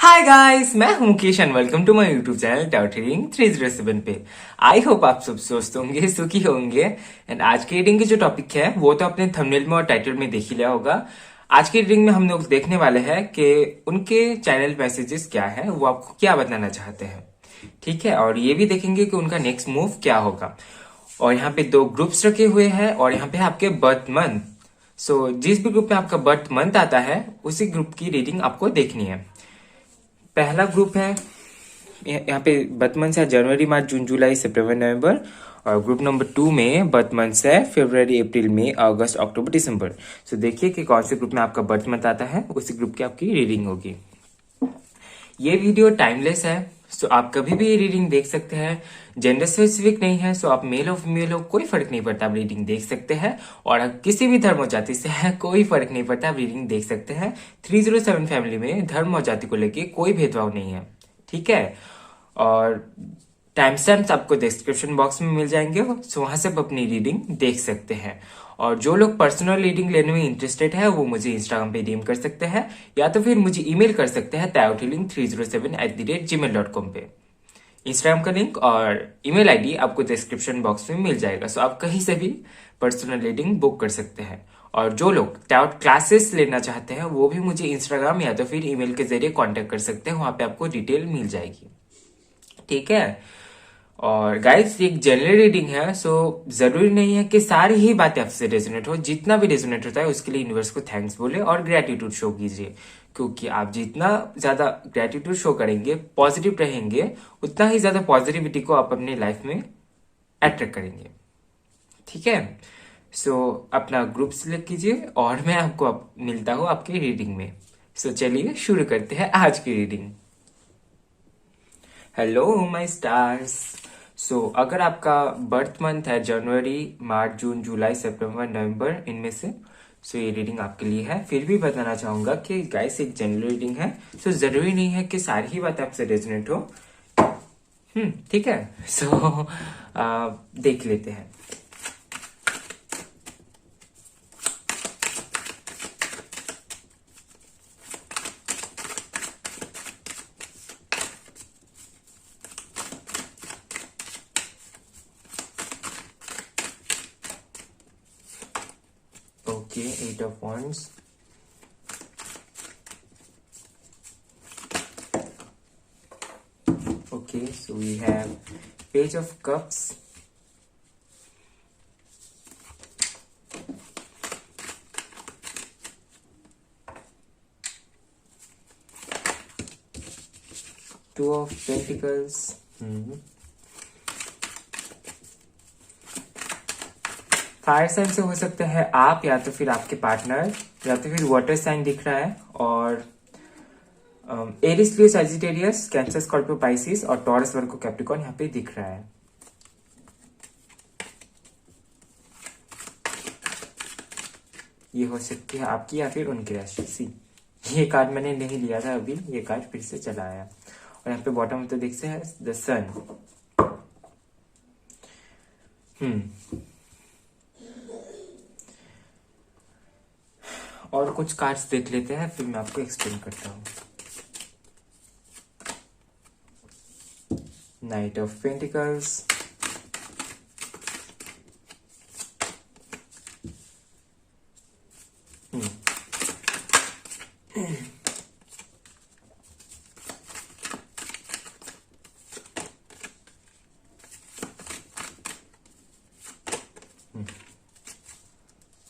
हाय guys, मैं हूं Mukesh and welcome to my YouTube channel टाउटरिंग 307 पे। आई होप आप सब स्वस्थ होंगे, सुखी होंगे। एंड आज की रीडिंग की जो टॉपिक है वो तो अपने थंबनेल में और टाइटल में देख ही लिया होगा। आज की रीडिंग में हम लोग देखने वाले हैं कि उनके चैनल मैसेजेस क्या है, वो आपको क्या बताना चाहते हैं। ठीक है, और ये भी देखेंगे कि उनका नेक्स्ट मूव क्या होगा। और यहाँ पे दो ग्रुप्स रखे हुए हैं और यहाँ पे आपके बर्थ मंथ। सो जिस भी ग्रुप में आपका बर्थ मंथ आता है उसी ग्रुप की रीडिंग आपको देखनी है। पहला ग्रुप है यहाँ पे बर्थ मंथ है जनवरी, मार्च, जून, जुलाई, सितंबर, नवंबर। और ग्रुप नंबर 2 में बर्थ मंथ है फरवरी, अप्रैल, मई, अगस्त, अक्टूबर, दिसंबर। सो देखिए कि कौन से ग्रुप में आपका बर्थ मंथ आता है, उसी ग्रुप की आपकी रीडिंग होगी। ये वीडियो टाइमलेस है, सो आप कभी भी ये रीडिंग देख सकते हैं। जेंडर स्पेसिफिक नहीं है, सो आप मेल हो फीमेल हो कोई फर्क नहीं पड़ता, आप रीडिंग देख सकते हैं। और आप किसी भी धर्म और जाति से है कोई फर्क नहीं पड़ता, आप रीडिंग देख सकते हैं। 307 फैमिली में धर्म और जाति को लेके कोई भेदभाव नहीं है। ठीक है, और टाइम स्टैम्प्स आपको डिस्क्रिप्शन बॉक्स में मिल जाएंगे, सो वहां से आप अपनी रीडिंग देख सकते हैं। और जो लोग पर्सनल रीडिंग लेने में इंटरेस्टेड है वो मुझे इंस्टाग्राम पे डीएम कर सकते हैं, या तो फिर मुझे ईमेल कर सकते हैं taotiling307@gmail.com पे। इंस्टाग्राम का लिंक और ईमेल आईडी आपको डिस्क्रिप्शन बॉक्स में मिल जाएगा, सो आप कहीं से भी पर्सनल रीडिंग बुक कर सकते हैं। और जो लोग टाउट क्लासेस लेना चाहते हैं वो भी मुझे इंस्टाग्राम या तो फिर ईमेल के जरिए कांटेक्ट कर सकते हैं, वहां पे आपको डिटेल मिल जाएगी। ठीक है, और गाइस ये एक जनरल रीडिंग है, सो जरूरी नहीं है कि सारी ही बातें आपसे रेजोनेट हो। जितना भी रेजोनेट होता है उसके लिए यूनिवर्स को थैंक्स बोले और ग्रेटिट्यूड शो कीजिए, क्योंकि आप जितना ज्यादा ग्रेटिट्यूड शो करेंगे, पॉजिटिव रहेंगे, उतना ही ज्यादा पॉजिटिविटी को आप अपनी लाइफ में अट्रैक्ट करेंगे। ठीक है, सो अपना ग्रुप सिलेक्ट कीजिए और मैं आपको मिलता हूँ आपकी रीडिंग में। सो चलिए शुरू करते हैं आज की reading. Hello my stars. So अगर आपका बर्थ मंथ है जनवरी, मार्च, जून, जुलाई, सितंबर, नवंबर, इनमें से सो ये रीडिंग आपके लिए है। फिर भी बताना चाहूंगा कि गाइस एक जनरल रीडिंग है, सो जरूरी नहीं है कि सारी ही बातें आपसे रेजोनेट हो। ठीक है, सो देख लेते हैं। Okay, 8 of Wands, okay, so we have Page of Cups, Two of Pentacles, fire sign से हो सकता है आप, या तो फिर आपके पार्टनर, या तो फिर वाटर साइन दिख रहा है। और एरिस, लियो, सैजिटेरियस, कैंसर, स्कॉर्पियो, पाइसिस और टॉरस, वर्गो, कैप्रिकॉर्न यहाँ पे दिख रहा है। ये हो सकती है आपकी या फिर उनकी राशि। सी, ये कार्ड मैंने नहीं लिया था अभी, ये कार्ड फिर से चला आया। और यहाँ पे बॉटम में तो दिखते हैं द सन। और कुछ कार्ड्स देख लेते हैं, फिर मैं आपको एक्सप्लेन करता हूँ। Knight of pentacles,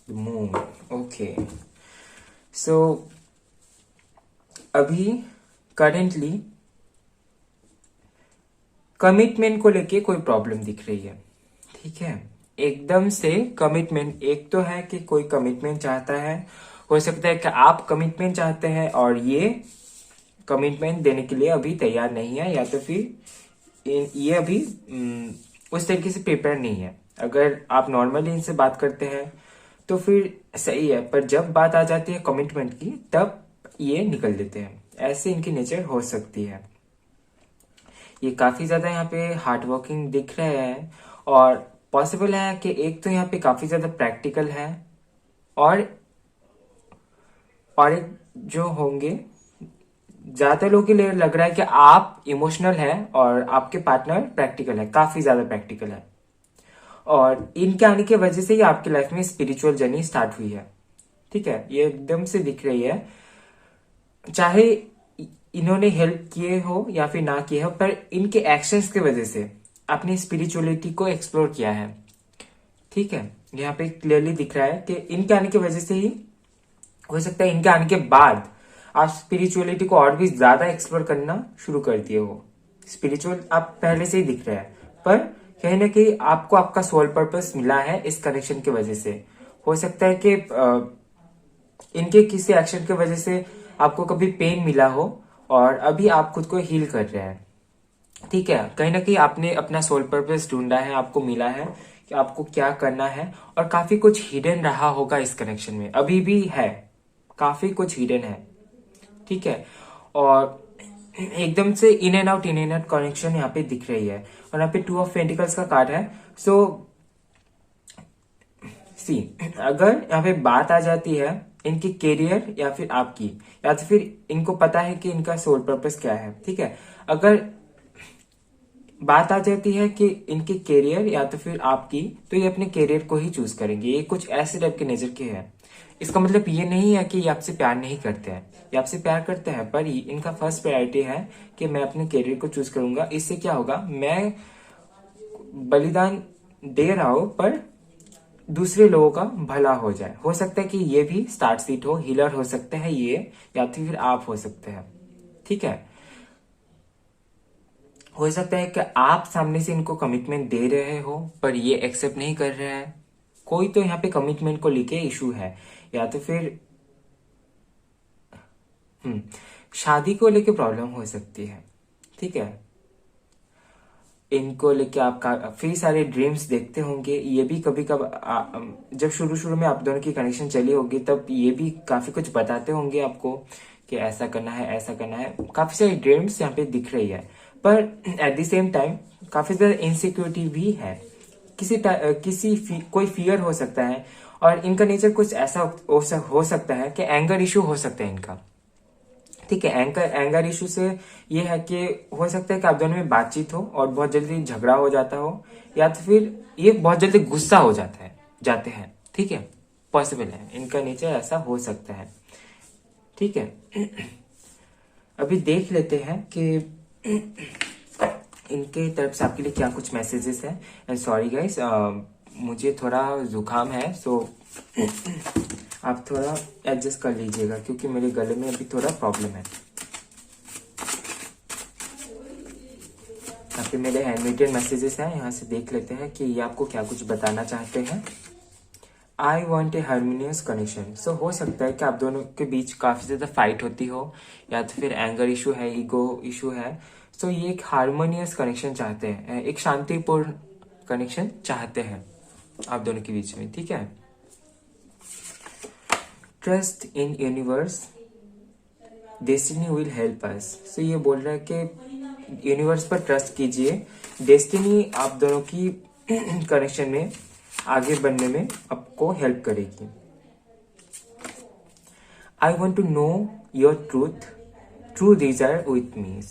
moon. Okay, so अभी करेंटली कमिटमेंट को लेके कोई प्रॉब्लम दिख रही है। ठीक है, एकदम से कमिटमेंट, एक तो है कि कोई कमिटमेंट चाहता है, हो सकता है कि आप कमिटमेंट चाहते हैं और ये कमिटमेंट देने के लिए अभी तैयार नहीं है, या तो फिर ये अभी उस तरीके से प्रिपेयर नहीं है। अगर आप नॉर्मली इनसे बात करते हैं तो फिर सही है, पर जब बात आ जाती है कमिटमेंट की तब ये निकल देते हैं। ऐसे इनकी नेचर हो सकती है। ये काफी ज्यादा यहाँ पे हार्ड वर्किंग दिख रहे हैं, और पॉसिबल है कि एक तो यहाँ पे काफी ज्यादा प्रैक्टिकल है, और एक जो होंगे ज्यादातर लोगों के लिए लग रहा है कि आप इमोशनल है और आपके पार्टनर प्रैक्टिकल है, काफी ज्यादा प्रैक्टिकल है, और इनके आने की वजह से ही आपकी लाइफ में स्पिरिचुअल जर्नी स्टार्ट हुई है। ठीक है, ये एकदम से दिख रही है, चाहे इन्होंने हेल्प किए हो या फिर ना किए हो, पर इनके एक्शंस की वजह से अपनी स्पिरिचुअलिटी को एक्सप्लोर किया है। ठीक है, यहाँ पे क्लियरली दिख रहा है कि इनके आने की वजह से ही, हो सकता है इनके आने के बाद आप स्पिरिचुअलिटी को और भी ज्यादा एक्सप्लोर करना शुरू कर दिए हो। स्पिरिचुअल आप पहले से ही दिख रहा है, पर कहीं ना कहीं आपको आपका सोल पर्पस मिला है इस कनेक्शन की वजह से। हो सकता है कि इनके किसी एक्शन की वजह से आपको कभी पेन मिला हो और अभी आप खुद को हील कर रहे हैं। ठीक है, कहीं ना कहीं आपने अपना सोल पर्पस ढूंढा है, आपको मिला है कि आपको क्या करना है, और काफी कुछ हिडन रहा होगा इस कनेक्शन में, अभी भी है, काफी कुछ हिडन है। ठीक है, और एकदम से इन एंड आउट कनेक्शन यहाँ पे दिख रही है, और यहाँ पे 2 ऑफ पेंटिकल्स का कार्ड है। सो सी, अगर यहाँ पे बात आ जाती है इनकी कैरियर या फिर आपकी, या तो फिर इनको पता है कि इनका सोल पर्पस क्या है। ठीक है, अगर बात आ जाती है कि इनके कैरियर या तो फिर आपकी, तो ये अपने कैरियर को ही चूज करेंगे। ये कुछ ऐसे टाइप के नेचर के हैं। इसका मतलब ये नहीं है कि ये आपसे प्यार नहीं करते हैं, ये आपसे प्यार करते हैं, पर इनका फर्स्ट प्रायोरिटी है कि मैं अपने कैरियर को चूज करूंगा। इससे क्या होगा, मैं बलिदान दे रहा हूं पर दूसरे लोगों का भला हो जाए। हो सकता है कि ये भी स्टार्ट सीट हो, हीलर हो सकते हैं ये, या तो फिर आप हो सकते हैं। ठीक है, हो सकता है कि आप सामने से इनको कमिटमेंट दे रहे हो पर ये एक्सेप्ट नहीं कर रहे हैं। कोई तो यहाँ पे कमिटमेंट को लेके इशू है, या तो फिर शादी को लेके प्रॉब्लम हो सकती है। ठीक है, इनको लेके आप काफी सारे ड्रीम्स देखते होंगे। ये भी कभी जब शुरू शुरू में आप दोनों की कनेक्शन चली होगी तब ये भी काफी कुछ बताते होंगे आपको कि ऐसा करना है, ऐसा करना है। काफी सारी ड्रीम्स यहाँ पे दिख रही है, पर एट द सेम टाइम काफी ज्यादा इनसिक्योरिटी भी है। कोई फियर हो सकता है, और इनका नेचर कुछ ऐसा हो सकता है कि एंगर इशू हो सकता है इनका। ठीक है, एंगर इशू से ये है कि हो सकता है कि आप दोनों में बातचीत हो और बहुत जल्दी झगड़ा हो जाता हो, या तो फिर ये बहुत जल्दी गुस्सा हो जाते हैं। ठीक है, पॉसिबल है, इनका नेचर ऐसा हो सकता है। ठीक है, अभी देख लेते हैं कि इनके तरफ से आपके लिए क्या कुछ मैसेजेस है। एंड सॉरी गाइस, मुझे थोड़ा जुकाम है, सो आप थोड़ा एडजस्ट कर लीजिएगा क्योंकि मेरे गले में अभी थोड़ा प्रॉब्लम है। यहाँ पे मेरे हैंडमेटेड मैसेजेस हैं, यहाँ से देख लेते हैं कि ये आपको क्या कुछ बताना चाहते हैं। I want a harmonious connection. So हो सकता है कि आप दोनों के बीच काफी ज्यादा फाइट होती हो, या तो फिर एंगर इशू है, ईगो इशू है। सो ये एक हार्मोनियस कनेक्शन चाहते हैं, एक शांतिपूर्ण कनेक्शन चाहते हैं आप दोनों के बीच में। ठीक है, trust in universe, destiny will help us. So ये बोल रहा है कि यूनिवर्स पर ट्रस्ट कीजिए, डेस्टिनी आप दोनों की कनेक्शन में आगे बढ़ने में आपको हेल्प करेगी। I want to know your true desire with me.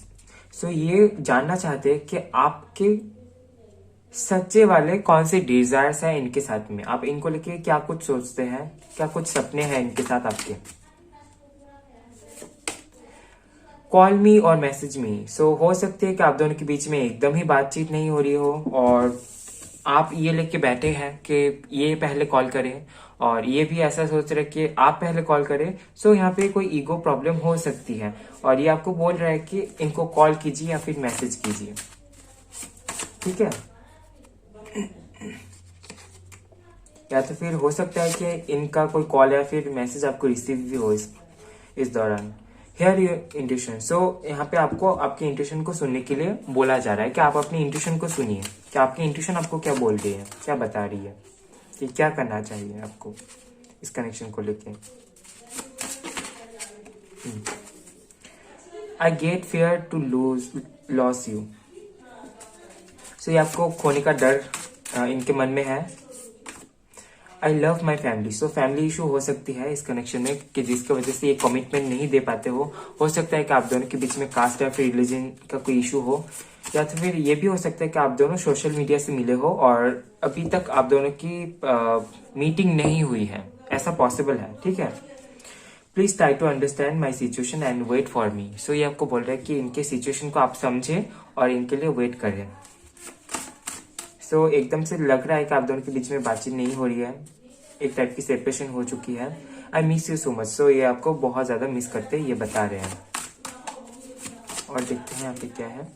So ये जानना चाहते हैं कि आपके सच्चे वाले कौन से डिजायर्स हैं इनके साथ में, आप इनको लेके क्या कुछ सोचते हैं, क्या कुछ सपने हैं इनके साथ आपके। कॉल मी और मैसेज मी। सो हो सकते हैं कि आप दोनों के बीच में एकदम ही बातचीत नहीं हो रही हो, और आप ये लेके बैठे हैं कि ये पहले कॉल करें, और ये भी ऐसा सोच रहे कि आप पहले कॉल करें। सो यहाँ पे कोई ईगो प्रॉब्लम हो सकती है, और ये आपको बोल रहा है कि इनको कॉल कीजिए या फिर मैसेज कीजिए। ठीक है, या तो फिर हो सकता है कि इनका कोई कॉल या फिर मैसेज आपको रिसीव भी हो इस दौरान। Hair your intuition. सो यहाँ पे आपको आपकी इंट्यूशन को सुनने के लिए बोला जा रहा है कि आप अपनी इंट्यूशन को सुनिए कि आपकी इंट्यूशन आपको क्या बोल रही है, क्या बता रही है, कि क्या करना चाहिए आपको इस कनेक्शन को लेके। I get fear to lose you. So ये आपको खोने का डर इनके मन में है, I love my family. So family issue हो सकती है इस कनेक्शन में कि जिसकी वजह से ये कमिटमेंट नहीं दे पाते हो सकता है कि आप दोनों के बीच में कास्ट या फिर रिलीजन का कोई इशू हो, या तो फिर ये भी हो सकता है कि आप दोनों सोशल मीडिया से मिले हो और अभी तक आप दोनों की मीटिंग नहीं हुई है, ऐसा पॉसिबल है। ठीक है, please try to understand my situation and wait for me. So ये आपको बोल रहा है कि इनके सिचुएशन को आप समझें और इनके लिए वेट करें। सो एकदम से लग रहा है कि आप दोनों के बीच में बातचीत नहीं हो रही है, एक टाइप की सेपरेशन हो चुकी है। I miss you so much. So ये आपको बहुत ज्यादा मिस करते हैं, ये बता रहे हैं। और देखते हैं यहाँ पे क्या है।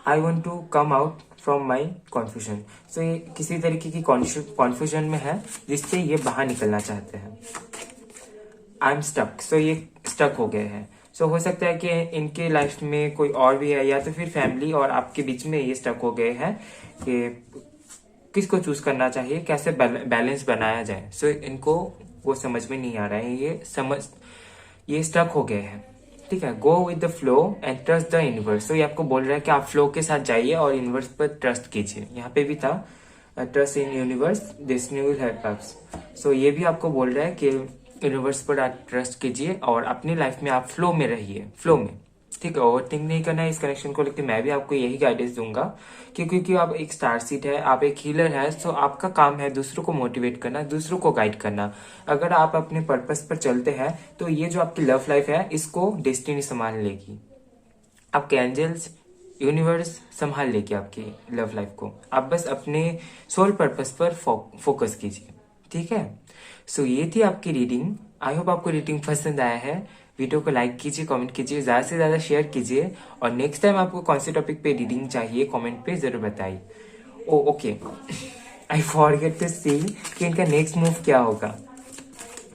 I want to come out from my confusion. So ये किसी तरीके की कॉन्फ्यूजन में है जिससे ये बाहर निकलना चाहते हैं। I am stuck. सो ये स्टक हो गए हैं। सो हो सकता है कि इनके लाइफ में कोई और भी है, या तो फिर फैमिली और आपके बीच में ये स्टक हो गए हैं कि किसको चूज करना चाहिए, कैसे बैलेंस बनाया जाए। सो इनको वो समझ में नहीं आ रहा है, ये स्टक हो गए हैं। ठीक है, go with the flow and trust the universe. तो ये आपको बोल रहा है कि आप फ्लो के साथ जाइए और यूनिवर्स पर ट्रस्ट कीजिए। यहाँ पे भी था trust in universe, destiny will help us. So ये भी आपको बोल रहा है कि यूनिवर्स पर आप ट्रस्ट कीजिए और अपनी लाइफ में आप फ्लो में रहिए, फ्लो में। ठीक है, ओवर थिंक नहीं करना है इस कनेक्शन को, लेकिन मैं भी आपको यही गाइडेंस दूंगा क्योंकि आप एक स्टार सीट है, आप एक हीलर है। सो आपका काम है दूसरों को मोटिवेट करना, दूसरों को गाइड करना। अगर आप अपने पर्पस पर चलते हैं तो ये जो आपकी लव लाइफ है इसको डेस्टिनी संभाल लेगी, आपके एंजल्स, यूनिवर्स संभाल लेगी आपकी लव लाइफ को। आप बस अपने सोल पर्पस पर फोकस कीजिए। ठीक है, सो ये थी आपकी रीडिंग। आई होप आपको रीडिंग पसंद आया है। वीडियो को लाइक कीजिए, कमेंट कीजिए, ज्यादा से ज्यादा शेयर कीजिए और नेक्स्ट टाइम आपको कौन से टॉपिक पे रीडिंग चाहिए कमेंट पे जरूर बताइए। ओके, आई फॉरगेट टू सी कि इनका नेक्स्ट मूव क्या होगा।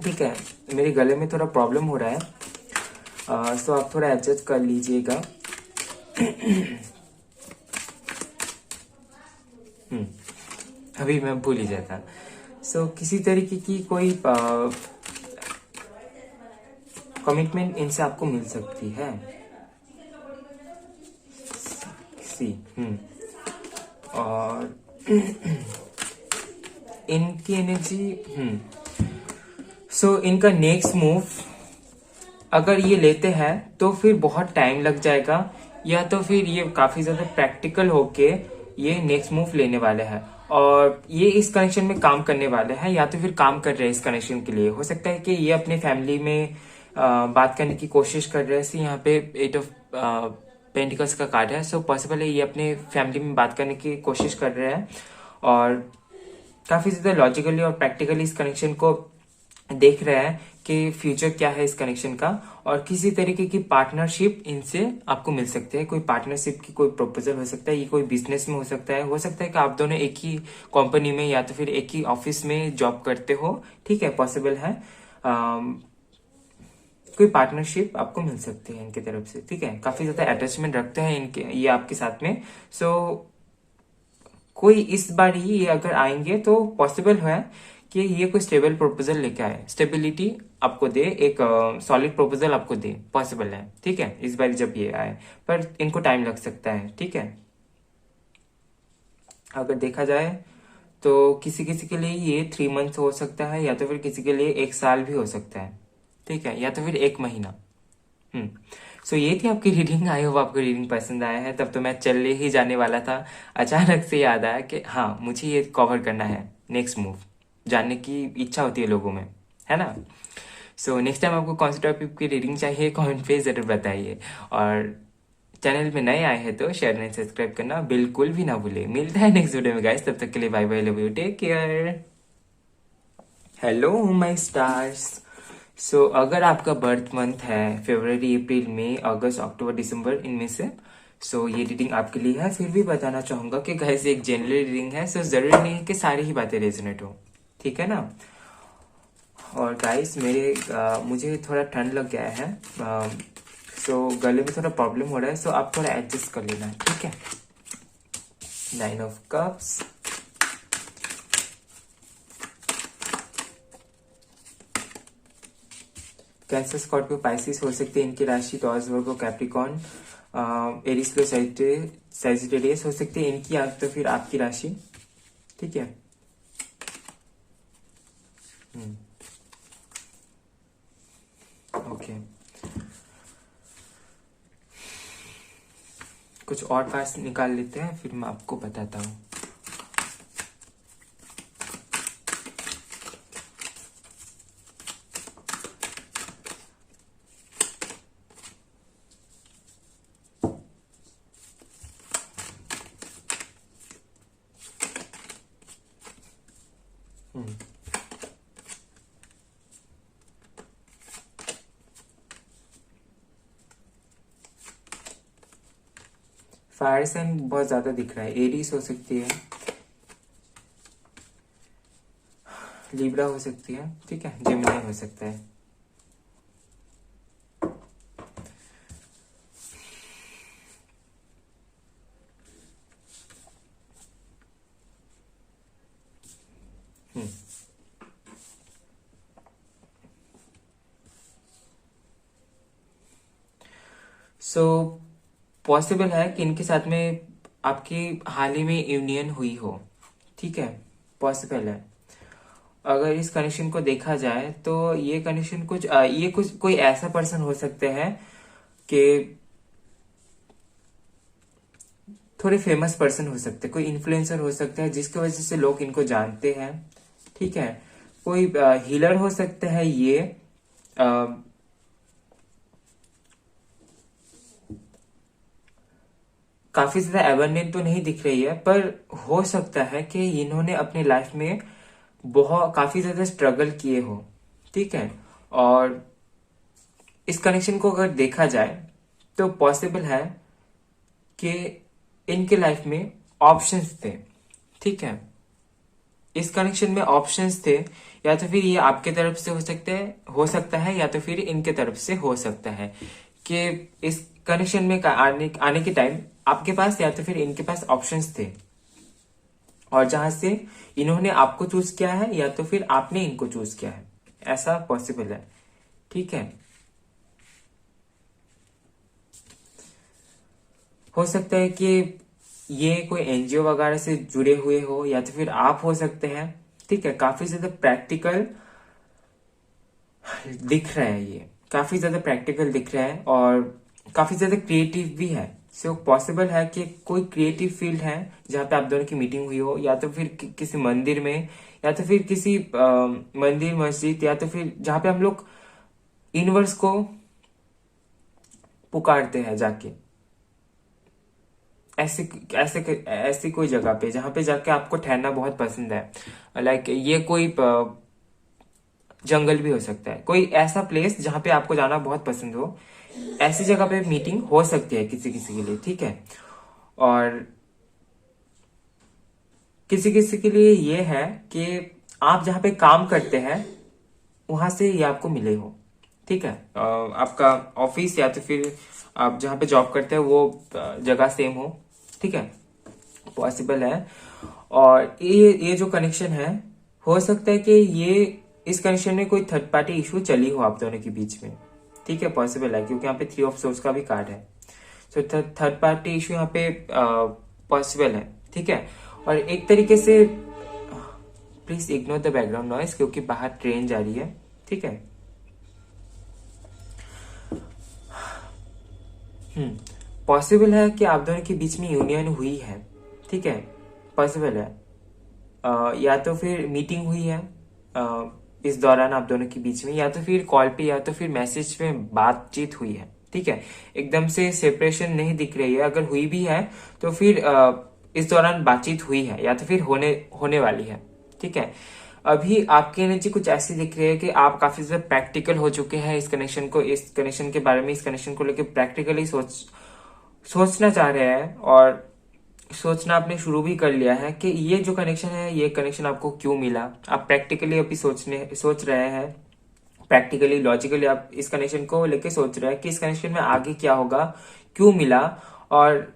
ठीक है, मेरे गले में थोड़ा प्रॉब्लम हो रहा है, सो आप थोड़ा एडजस्ट कर लीजिएगा। अभी मैं भूल ही जाता। सो किसी तरीके की कोई कमिटमेंट इनसे आपको मिल सकती है। सी और इनकी एनर्जी सो इनका नेक्स्ट मूव अगर ये लेते हैं तो फिर बहुत टाइम लग जाएगा, या तो फिर ये काफी ज्यादा प्रैक्टिकल होके ये नेक्स्ट मूव लेने वाले हैं और ये इस कनेक्शन में काम करने वाले हैं, या तो फिर काम कर रहे हैं इस कनेक्शन के लिए। हो सकता है कि ये अपने फैमिली में बात करने की कोशिश कर रहे हैं। यहाँ पे 8 ऑफ पेंटिकल्स का कार्ड है, सो पॉसिबल है ये अपने फैमिली में बात करने की कोशिश कर रहे हैं और काफी ज्यादा लॉजिकली और प्रैक्टिकली इस कनेक्शन को देख रहे हैं कि फ्यूचर क्या है इस कनेक्शन का, और किसी तरीके की पार्टनरशिप इनसे आपको मिल सकती है। कोई पार्टनरशिप की कोई प्रपोजल हो सकता है, ये कोई बिजनेस में हो सकता है कि आप दोनों एक ही कंपनी में या तो फिर एक ही ऑफिस में जॉब करते हो। ठीक है, पॉसिबल है कोई पार्टनरशिप आपको मिल सकती है इनकी तरफ से। ठीक है, काफी ज्यादा अटैचमेंट रखते हैं इनके ये आपके साथ में। सो कोई इस बार ही ये अगर आएंगे तो पॉसिबल है कि ये कोई स्टेबल प्रपोजल लेके आए, स्टेबिलिटी आपको दे, एक सॉलिड प्रपोजल आपको दे, पॉसिबल है। ठीक है, इस बार जब ये आए, पर इनको टाइम लग सकता है। ठीक है, अगर देखा जाए तो किसी किसी के लिए ये 3 मंथ हो सकता है, या तो फिर किसी के लिए 1 साल भी हो सकता है। ठीक है, या तो फिर 1 महीना। सो ये थी आपकी रीडिंग। आई होप आपको रीडिंग पसंद आया है। तब तो मैं चलने ही जाने वाला था, अचानक से याद आया कि हाँ मुझे ये कवर करना है, नेक्स्ट मूव जानने की इच्छा होती है लोगों में, है ना। सो नेक्स्ट टाइम आपको कौन से टॉपिक की रीडिंग चाहिए कमेंट पे जरूर बताइए, और चैनल में नए आए हैं तो शेयर एंड सब्सक्राइब करना बिल्कुल भी ना भूले। मिलता है नेक्स्ट वीडियो में गाइस, तब तक के लिए bye bye, love you, take care. Hello my stars. So अगर आपका बर्थ मंथ है फरवरी, अप्रैल, मई, अगस्त, अक्टूबर, दिसंबर, इनमें से सो ये रीडिंग आपके लिए है। फिर भी बताना चाहूंगा कि गाइस एक जनरल रीडिंग है, सो जरूरी नहीं है कि सारी ही बातें रेजोनेट हो। ठीक है ना। और गाइस मुझे थोड़ा ठंड लग गया है, सो गले में थोड़ा प्रॉब्लम हो रहा है, सो आप थोड़ा एडजस्ट कर लेना। ठीक है, 9 of cups, cancer, Scorpio, Pisces हो सकते हैं इनकी राशि, टॉरस, वर्गो, कैप्रिकॉर्न, एरीज, लो, सजिटेरियस हो सकती है इनकी, या तो फिर आपकी राशि। ठीक है, ओके, कुछ और कार्ड्स निकाल लेते हैं, फिर मैं आपको बताता हूँ। फायर साइन बहुत ज्यादा दिख रहा है। एरीज हो सकती है, लिब्रा हो सकती है, ठीक है, जेमिनी हो सकता है। सो पॉसिबल है कि इनके साथ में आपकी हाल ही में यूनियन हुई हो, ठीक है, पॉसिबल है। अगर इस कनेक्शन को देखा जाए तो ये कनेक्शन ये कुछ कोई ऐसा पर्सन हो सकते हैं कि थोड़े फेमस पर्सन हो सकते हैं, कोई इन्फ्लुएंसर हो सकता है जिसकी वजह से लोग इनको जानते हैं, ठीक है। कोई हीलर हो सकता है ये, काफी ज्यादा एबंडेंट तो नहीं दिख रही है, पर हो सकता है कि इन्होंने अपनी लाइफ में बहुत काफी ज्यादा स्ट्रगल किए हो, ठीक है। और इस कनेक्शन को अगर देखा जाए तो पॉसिबल है कि इनके लाइफ में ऑप्शंस थे, ठीक है। इस कनेक्शन में ऑप्शंस थे, या तो फिर ये आपके तरफ से हो सकता है या तो फिर इनके तरफ से हो सकता है कि इस कनेक्शन में आने के टाइम आपके पास या तो फिर इनके पास ऑप्शंस थे, और जहां से इन्होंने आपको चूज किया है या तो फिर आपने इनको चूज किया है, ऐसा पॉसिबल है, ठीक है। हो सकता है कि ये कोई एनजीओ वगैरह से जुड़े हुए हो या तो फिर आप हो सकते हैं, ठीक है। काफी ज्यादा प्रैक्टिकल दिख रहा है, ये काफी ज्यादा प्रैक्टिकल दिख रहा है और काफी ज्यादा क्रिएटिव भी है। सो पॉसिबल है कि कोई क्रिएटिव फील्ड है जहाँ पे आप दोनों की मीटिंग हुई हो, या तो फिर किसी मंदिर में, या तो फिर किसी मंदिर मस्जिद, या तो फिर जहाँ पे हम लोग यूनिवर्स को पुकारते हैं जाके, ऐसे ऐसे ऐसी कोई जगह पे जहाँ पे जाके आपको ठहरना बहुत पसंद है। लाइक ये कोई जंगल भी हो सकता है, कोई ऐसा प्लेस जहाँ पे आपको जाना बहुत पसंद हो, ऐसी जगह पे मीटिंग हो सकती है किसी किसी के लिए, ठीक है। और किसी किसी के लिए ये है कि आप जहाँ पे काम करते हैं वहां से ये आपको मिले हो, ठीक है। आपका ऑफिस या तो फिर आप जहाँ पे जॉब करते हैं वो जगह सेम हो, ठीक है, पॉसिबल है। और ये जो कनेक्शन है, हो सकता है कि ये इस कनेक्शन में कोई थर्ड पार्टी इशू चली हो आप दोनों के बीच में, ठीक है, पॉसिबल है, क्योंकि यहाँ पे 3 ऑफ सोर्स का भी कार्ड है। तो थर्ड पार्टी इशू यहाँ पे पॉसिबल है, ठीक है। और एक तरीके से please ignore the background noise, क्योंकि बाहर ट्रेन जा रही है, ठीक है। पॉसिबल है कि आप दोनों के बीच में यूनियन हुई है, ठीक है, पॉसिबल है। या तो फिर मीटिंग हुई है इस दौरान आप दोनों के बीच में, या तो फिर कॉल पे या तो फिर मैसेज पे बातचीत हुई है, ठीक है। एकदम से सेपरेशन नहीं दिख रही है, अगर हुई भी है तो फिर इस दौरान बातचीत हुई है या तो फिर होने होने वाली है, ठीक है। अभी आपकी एनर्जी कुछ ऐसी दिख रही है कि आप काफी ज्यादा प्रैक्टिकल हो चुके हैं इस कनेक्शन के बारे में, इस कनेक्शन को लेकर प्रैक्टिकली सोचना चाह रहे हैं, और सोचना आपने शुरू भी कर लिया है कि ये जो कनेक्शन है, ये कनेक्शन आपको क्यों मिला। आप प्रैक्टिकली अभी सोच रहे हैं, प्रैक्टिकली लॉजिकली आप इस कनेक्शन को लेके सोच रहे हैं कि इस कनेक्शन में आगे क्या होगा, क्यों मिला, और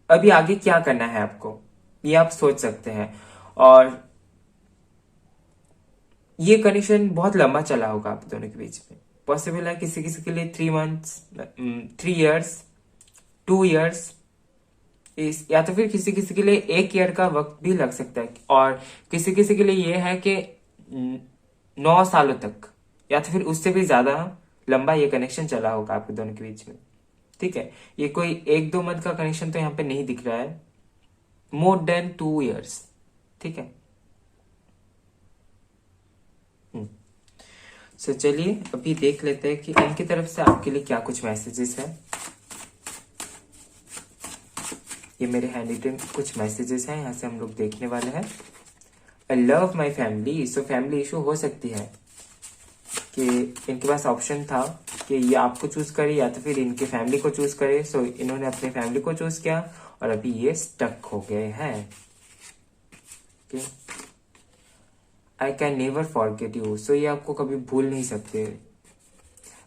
अभी आगे क्या करना है आपको, ये आप सोच सकते हैं। और ये कनेक्शन बहुत लंबा चला होगा आप दोनों के बीच में, पॉसिबल है किसी किसी के लिए 3 मंथ्स, 3 इयर्स, 2 इयर्स, या तो फिर किसी किसी के लिए 1 ईयर का वक्त भी लग सकता है। और किसी किसी के लिए ये है कि 9 सालों तक या तो फिर उससे भी ज्यादा लंबा ये कनेक्शन चला होगा आपके दोनों के बीच में। ठीक है, ये कोई 1-2 मंथ का कनेक्शन तो यहाँ पे नहीं दिख रहा है, मोर देन 2 years। ठीक है। सो चलिए अभी देख लेते हैं कि इनकी तरफ से आपके लिए क्या कुछ मैसेजेस हैं। ये मेरे हैंड रिटन कुछ मैसेजेस हैं, यहाँ से हम लोग देखने वाले हैं। आई love my family. So family issue हो सकती है कि इनके पास ऑप्शन था कि ये आपको चूज करे या तो फिर इनके फैमिली को चूज करे। सो इन्होंने अपने फैमिली को चूज किया और अभी ये स्टक हो गए हैं। I can never forget you. So ये आपको कभी भूल नहीं सकते।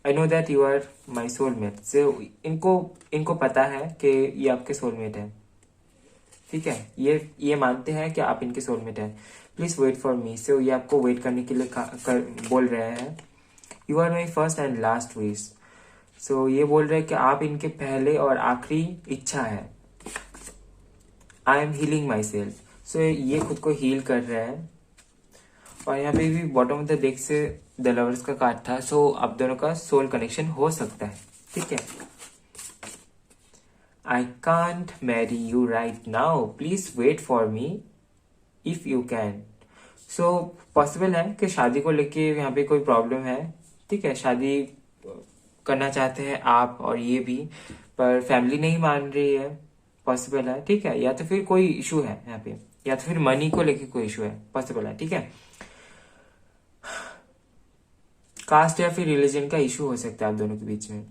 I know that you are my soulmate. So इनको इनको पता है कि ये आपके सोलमेट है। ठीक है, ये मानते हैं कि आप इनके सोलमेट हैं। Please wait for me. So ये आपको वेट करने के लिए बोल रहे हैं। You are my first and last wish. So ये बोल रहे हैं कि आप इनके पहले और आखिरी इच्छा है। I am healing myself. So ये खुद को हील कर रहे हैं। और यहाँ पे भी बॉटम ऑफ द डेक से द लवर्स का कार्ड था। सो आप दोनों का सोल कनेक्शन हो सकता है। ठीक है। I can't marry you right now, please wait for me if you can. So possible है कि शादी को लेके यहाँ पे कोई प्रॉब्लम है। ठीक है, शादी करना चाहते हैं आप और ये भी, पर फैमिली नहीं मान रही है। पॉसिबल है। ठीक है, या तो फिर कोई इशू है यहाँ पे, या तो फिर मनी को लेके कोई इशू है। पॉसिबल है। ठीक है, कास्ट या फिर रिलीजन का इशू हो सकता है आप दोनों के बीच में।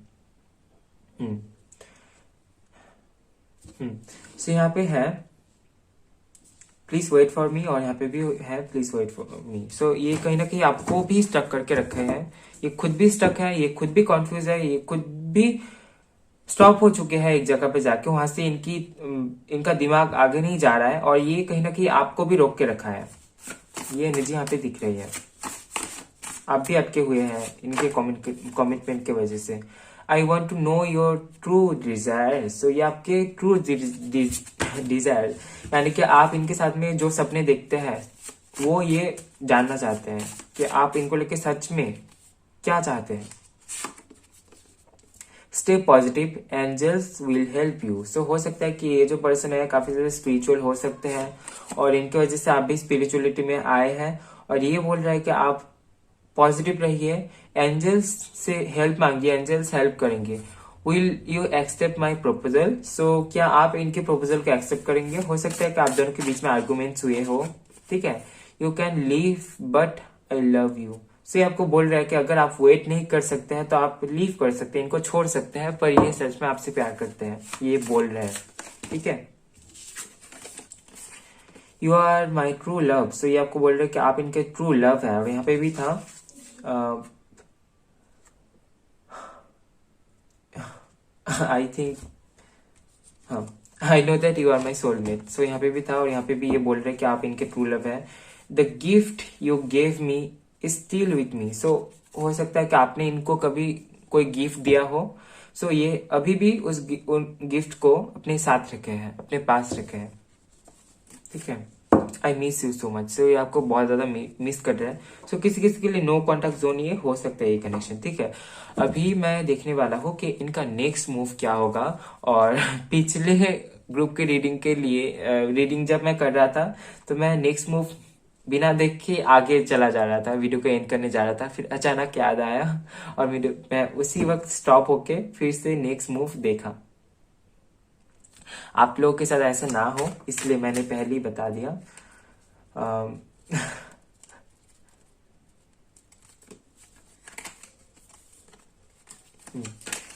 सो यहाँ पे है प्लीज वेट फॉर मी और यहाँ पे भी है please wait for me. So ये कहीं ना कहीं आपको भी स्टक करके रखे हैं। ये खुद भी स्टक है, ये खुद भी कॉन्फ्यूज है, ये खुद भी स्टॉप हो चुके हैं एक जगह पे जाके। वहां से इनका दिमाग आगे नहीं जा रहा है और ये कहीं ना कहीं आपको भी रोक के रखा है। ये एनर्जी यहाँ पे दिख रही है। आप भी अटके हुए हैं इनके कमिटमेंट की वजह से। I want to know your true desire. So ये आपके ट्रू डिजायर, यानी कि आप इनके साथ में जो सपने देखते हैं वो ये जानना चाहते हैं कि आप इनको लेके सच में क्या चाहते हैं। Stay positive, angels will help you. So हो सकता है कि ये जो पर्सन है काफी ज्यादा स्पिरिचुअल हो सकते हैं और इनकी वजह से आप भी स्पिरिचुअलिटी में आए हैं। और ये बोल रहा है कि आप पॉजिटिव रहिए, एंजल्स से हेल्प मांगिए, एंजल्स हेल्प करेंगे। Will you accept my proposal. So क्या आप इनके प्रपोजल को एक्सेप्ट करेंगे। हो सकता है कि आप दोनों के बीच में आर्गुमेंट्स हुए हो। ठीक है, you can leave but I love you. So ये आपको बोल रहा है कि अगर आप वेट नहीं कर सकते हैं तो आप लीव कर सकते हैं, इनको छोड़ सकते हैं, पर ये सच में आपसे प्यार करते हैं, ये बोल रहे हैं। ठीक है, you are my true love. So ये आपको बोल रहे हैं कि आप इनके ट्रू लव है। और यहाँ पे भी था आई थिंक, हाँ, I know that you are my soulmate. So यहाँ पे भी था और यहाँ पे भी ये बोल रहे हैं कि आप इनके ट्रू लव है। The gift you gave me is still with me. So हो सकता है कि आपने इनको कभी कोई गिफ्ट दिया हो। सो ये अभी भी उस गिफ्ट को अपने साथ रखे हैं, अपने पास रखे हैं। ठीक है, I miss you so much. So ये आपको बहुत ज्यादा मिस कर रहा है। सो किसी किसी के लिए नो कॉन्टेक्ट जोन ये हो सकता है ये कनेक्शन। ठीक है, अभी मैं देखने वाला हूँ कि इनका नेक्स्ट मूव क्या होगा। और पिछले ग्रुप के रीडिंग के लिए रीडिंग जब मैं कर रहा था तो मैं नेक्स्ट मूव बिना देख के आगे चला जा रहा था, वीडियो को एंड करने जा रहा था। फिर अचानक याद आया और मैं उसी वक्त स्टॉप होके फिर से नेक्स्ट मूव देखा। आप लोगों के साथ ऐसा ना हो इसलिए मैंने पहले ही बता दिया।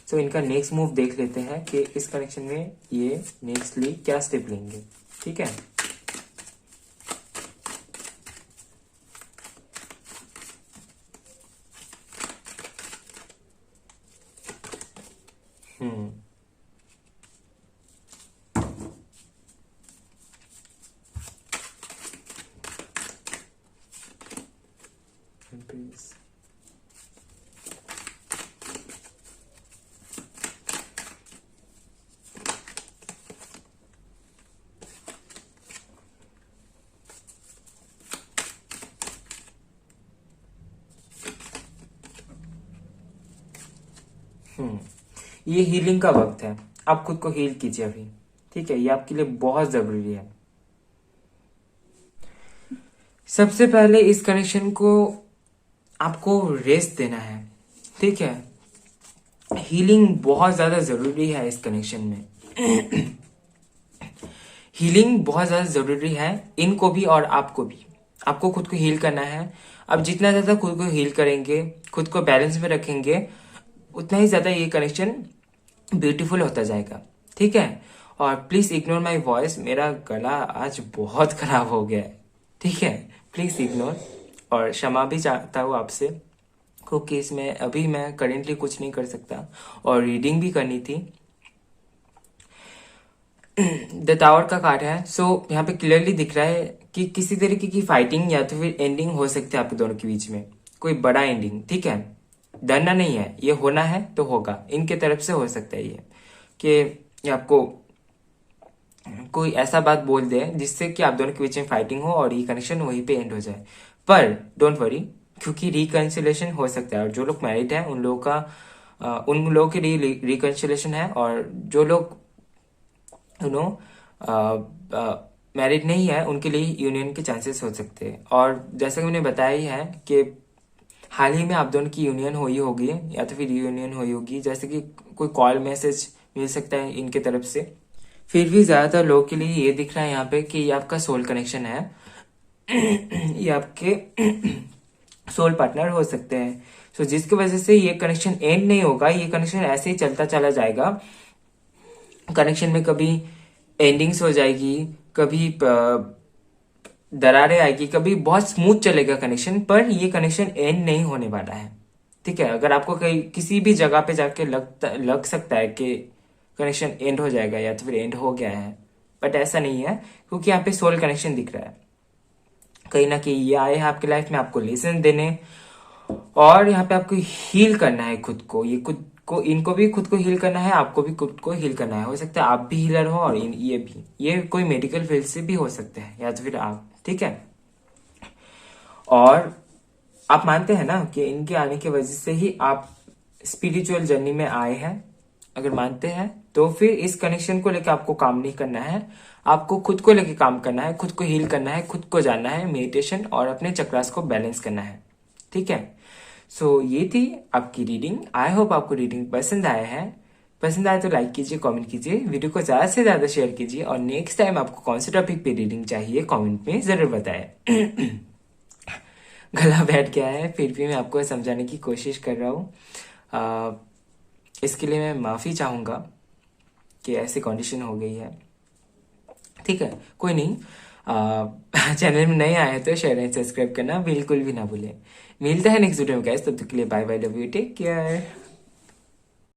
सो इनका नेक्स्ट मूव देख लेते हैं कि इस कनेक्शन में ये नेक्स्टली क्या स्टेप लेंगे। ठीक है, please. ये हीलिंग का वक्त है, आप खुद को हील कीजिए अभी, ठीक है। ये आपके लिए बहुत जरूरी है। सबसे पहले इस कनेक्शन को आपको रेस्ट देना है, ठीक है। हीलिंग बहुत ज्यादा जरूरी है इस कनेक्शन में। हीलिंग बहुत ज्यादा जरूरी है, इनको भी और आपको भी। आपको खुद को हील करना है। अब जितना ज्यादा खुद को हील करेंगे, खुद को बैलेंस में रखेंगे, उतना ही ज्यादा ये कनेक्शन ब्यूटीफुल होता जाएगा, ठीक है। और प्लीज इग्नोर माई वॉइस, मेरा गला आज बहुत खराब हो गया है, ठीक है। प्लीज इग्नोर, और क्षमा भी चाहता हूँ आपसे, क्योंकि इसमें अभी मैं करेंटली कुछ नहीं कर सकता और रीडिंग भी करनी थी। द टावर का कार्ड है। सो यहाँ पे क्लियरली दिख रहा है कि किसी तरीके की फाइटिंग या तो फिर एंडिंग हो सकती है आपके दोनों के बीच में, कोई बड़ा एंडिंग, ठीक है। डरना नहीं है, ये होना है तो होगा, इनके तरफ से हो सकता है ये कि ये आपको कोई ऐसा बात बोल दे जिससे कि आप दोनों के बीच में फाइटिंग हो और ये कनेक्शन वहीं पे एंड हो जाए। पर डोंट वरी, क्योंकि रिकंसिलेशन हो सकता है, और जो लोग मैरिड हैं उन लोगों का उन लोगों के लिए रिकंसिलेशन है, और जो लोग यू नो मैरिड नहीं है उनके लिए यूनियन के चांसेस हो सकते हैं। और जैसा कि मैंने बताया ही है कि हाल ही में आप दोनों की यूनियन हुई होगी या तो फिर यूनियन हुई होगी, जैसे कि कोई कॉल मैसेज मिल सकता है इनके तरफ से। फिर भी ज्यादातर लोगों के लिए ये दिख रहा है यहाँ पे कि ये आपका सोल कनेक्शन है। ये आपके सोल पार्टनर हो सकते हैं। सो जिसकी वजह से ये कनेक्शन एंड नहीं होगा, ये कनेक्शन ऐसे ही चलता चला जाएगा। कनेक्शन में कभी एंडिंग्स हो जाएगी, कभी दरारें आएगी, कभी बहुत स्मूथ चलेगा कनेक्शन, पर ये कनेक्शन एंड नहीं होने वाला है, ठीक है। अगर आपको कहीं किसी भी जगह पे जाके लग सकता है कि कनेक्शन एंड हो जाएगा या तो फिर एंड हो गया है, बट ऐसा नहीं है, क्योंकि यहाँ पे सोल कनेक्शन दिख रहा है। कहीं ना कहीं ये आए हैं आपकी लाइफ में आपको लेसन देने, और यहाँ पे आपको हील करना है खुद को। ये खुद को, इनको भी खुद को हील करना है, आपको भी खुद को हील करना है। हो सकता है आप भी हीलर हो और ये भी, ये कोई मेडिकल फील्ड से भी हो सकते हैं या तो फिर आप, ठीक है। और आप मानते हैं ना कि इनके आने की वजह से ही आप स्पिरिचुअल जर्नी में आए हैं। अगर मानते हैं तो फिर इस कनेक्शन को लेकर आपको काम नहीं करना है, आपको खुद को लेकर काम करना है, खुद को हील करना है, खुद को जानना है, मेडिटेशन और अपने चक्रास को बैलेंस करना है, ठीक है। सो ये थी आपकी रीडिंग। आई होप आपको रीडिंग पसंद आया है। पसंद आए तो लाइक कीजिए, कमेंट कीजिए, वीडियो को ज्यादा से ज्यादा शेयर कीजिए, और नेक्स्ट टाइम आपको कौन से टॉपिक पे रीडिंग चाहिए कमेंट में जरूर बताएं। गला बैठ गया है, फिर भी मैं आपको समझाने की कोशिश कर रहा हूँ। इसके लिए मैं माफी चाहूंगा कि ऐसी कंडीशन हो गई है, ठीक है। कोई नहीं, चैनल में नए आए तो शेयर एंड सब्सक्राइब करना बिल्कुल भी ना भूलें। मिलता है नेक्स्ट वीडियो में गाइस, तब तक के लिए bye bye, love you, take care.